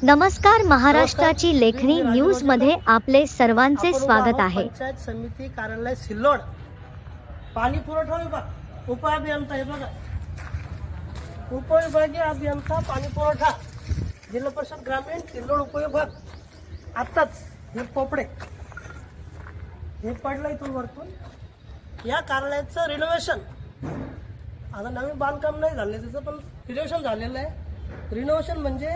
नमस्कार, महाराष्ट्राची लेखणी न्यूज मध्ये आपले सर्वांचे स्वागत आहे। पंचायत समिती कार्यालय सिल्लोड पाणी पुरवठा विभाग उपअभियंता हे बघा, उपविभागीय अभियंता पाणी पुरवठा जिल्हा परिषद ग्रामीण सिल्लोड उपविभाग। आताच हे पोपडे हे पडलं इथून वरतून। या कार्यालयाचं रिनोव्हेशन आता नवीन बांधकाम नाही झाले, त्याचं पण रिनोव्हेशन झालेलं आहे। रिनोव्हेशन म्हणजे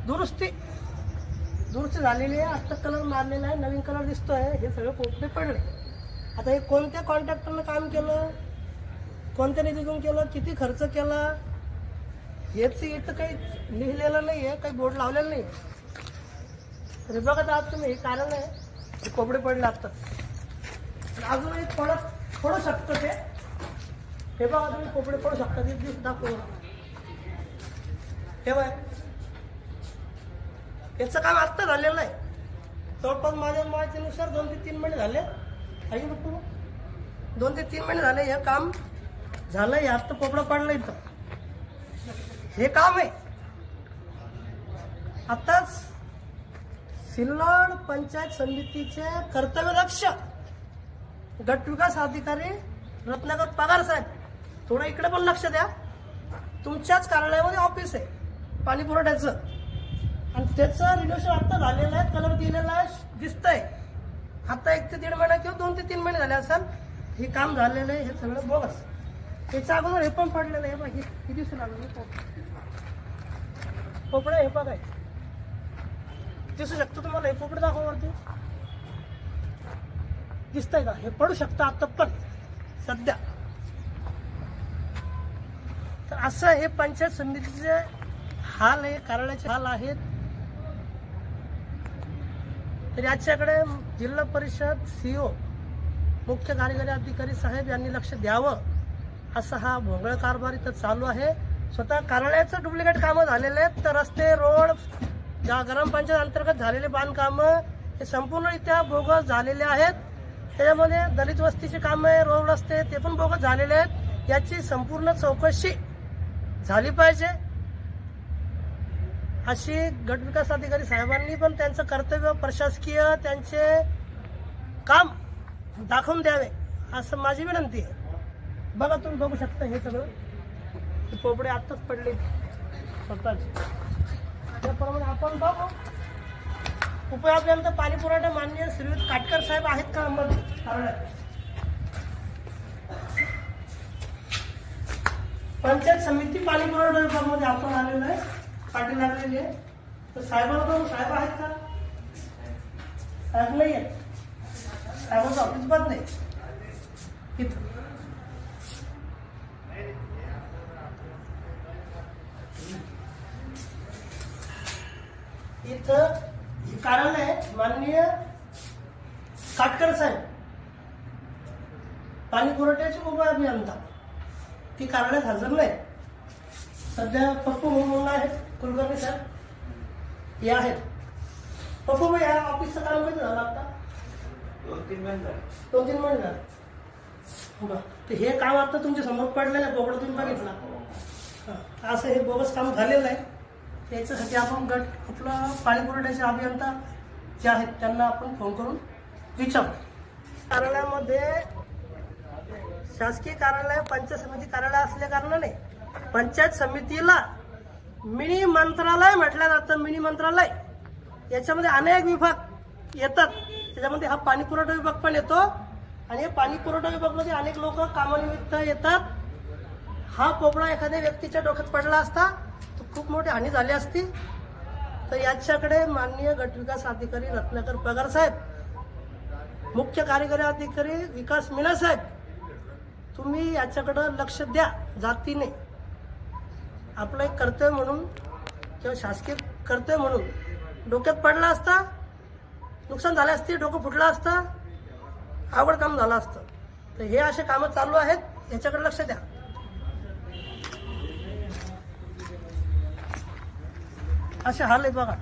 दुरुस्ती झालेली आहे। आता कलर मारलेला आहे, नवीन कलर दिसतोय। हे सगळे पोपडे पडले। आता हे कोणत्या कॉन्ट्रॅक्टरने काम केलं, कोणत्या निधीतून केलं, किती खर्च केला, याचं इथं काही लिहिलेलं नाही आहे, काही बोर्ड लावलेलं नाही। तर हे बघा आता तुम्ही, हे कारण आहे पोपडे पडले। आता अजूनही थोडं शकतं ते। हे बघा तुम्ही, पोपडे पडू शकतात, ते दिवस दाखवू। हे बघा, याचं काम आत्ता झालेलं आहे। जवळपास माझ्या माहितीनुसार 2 ते 3 महिने झाले। आहे बघ, 2 ते 3 महिने झाले हे काम झालंय। आत्ता पोपडा पडला इथं, हे काम आहे। आताच सिल्लोड पंचायत समितीचे कर्तव्यदक्ष गट विकास अधिकारी रत्नाकर पगार साहेब, थोडं इकडे पण लक्ष द्या। तुमच्याच कार्यालयामध्ये ऑफिस आहे पाणी पुरवठ्याचं, आणि त्याचं रिनोव्हेशन आता झालेलं आहे, कलर दिलेला आहे, दिसतंय। आता 1 ते 1.5 महिना किंवा 2 ते 3 महिने झाले असेल हे काम झालेलं आहे। हे सगळं बोगस। त्याच्या अगोदर हे पण पडलेलं आहे। बघा, हे दिसून लागलं पोपडे। हे बघा, दिसू शकतो तुम्हाला। हे पोपडे दाखवा वरती, दिसतंय का? हे पडू शकतं आता पण सध्या। तर असं हे पंचायत समितीचे हाल आहे, कार्यालयाचे हाल आहेत। तर याच्याकडे जिल्हा परिषद सीओ मुख्य कार्यकारी अधिकारी साहेब यांनी लक्ष द्यावं, असा हा भोंगळ कारभार इथं चालू आहे। स्वतः कार्यालयाचं डुप्लिकेट कामं झालेले आहेत। तर रस्ते, रोड, ग्रामपंचायत अंतर्गत झालेले बांधकामं हे संपूर्णरित्या बोगस झालेले आहेत। त्याच्यामध्ये दलित वस्तीची कामं, रोड, रस्ते ते पण बोगस झालेले आहेत। याची संपूर्ण चौकशी झाली पाहिजे, अशी गट विकास अधिकारी साहेबांनी पण त्यांचं कर्तव्य, प्रशासकीय त्यांचे काम दाखवून द्यावे, असं माझी विनंती आहे। बघा, तुम्ही बघू शकता हे सगळं पोपडे आत्ताच पडले स्वतःचे। त्याप्रमाणे आपण बघू, उपअभियंता पाणी पुरवठा माननीय श्रीयुत काटकर साहेब आहेत का कार्यालयात? पंचायत समिती पाणी पुरवठा विभागामध्ये आपण आलेलो आहे, पाठी लागलेली आहे। तर साहेबांकडून साहेब आहेत का? साहेब नाही आहेत, साहेबांचं ऑफिस बंद नाही इथं। इथं हे कार्यालय आहे माननीय काटकर साहेब पाणी पुरवठ्याचे उपअभियंता, ती कार्यालयात हजर नाही सध्या। पप्पू म्हणून आहेत, कुलकर्णी साहेब हे आहेत। पप्पू भाई, या ऑफिसचं काम कधी झालं? आता 2-3 महिने झाले। 2-3 महिने झाले। तर हे काम आता तुमच्या समोर पडलेलं आहे, पोपडा तुम्ही बघितला। असं हे बोगस काम झालेलं आहे। याच्यासाठी आपण गट आपला पाणी पुरवठ्याचे अभियंता जे आहेत त्यांना आपण फोन करून विचारू। कार्यालयामध्ये शासकीय कार्यालय, पंचायत समिती कार्यालय असल्या कारणाने पंचायत समितीला मिनी मंत्रालय म्हटलं जातं। मिनी मंत्रालय याच्यामध्ये अनेक विभाग येतात, त्याच्यामध्ये हा पाणी पुरवठा विभाग पण येतो। आणि पाणी पुरवठा विभागामध्ये अनेक लोक कामानिमित्त येतात। हा पोपडा एखाद्या व्यक्तीच्या डोक्यात पडला असता तर खूप मोठी हानी झाली असती। तर याच्याकडे माननीय गट विकास अधिकारी रत्नाकर पगार साहेब, मुख्य कार्यकारी अधिकारी विकास मीना साहेब, तुम्ही याच्याकडे लक्ष द्या जातीने। आपलं एक कर्तव्य म्हणून किंवा शासकीय कर्तव्य म्हणून डोक्यात पडला असता, नुकसान झाले असते, डोकं फुटलं असतं, अवघड काम झालं असतं। तर हे असे कामं चालू आहेत, याच्याकडे लक्ष द्या। असे हाल आहेत बघा।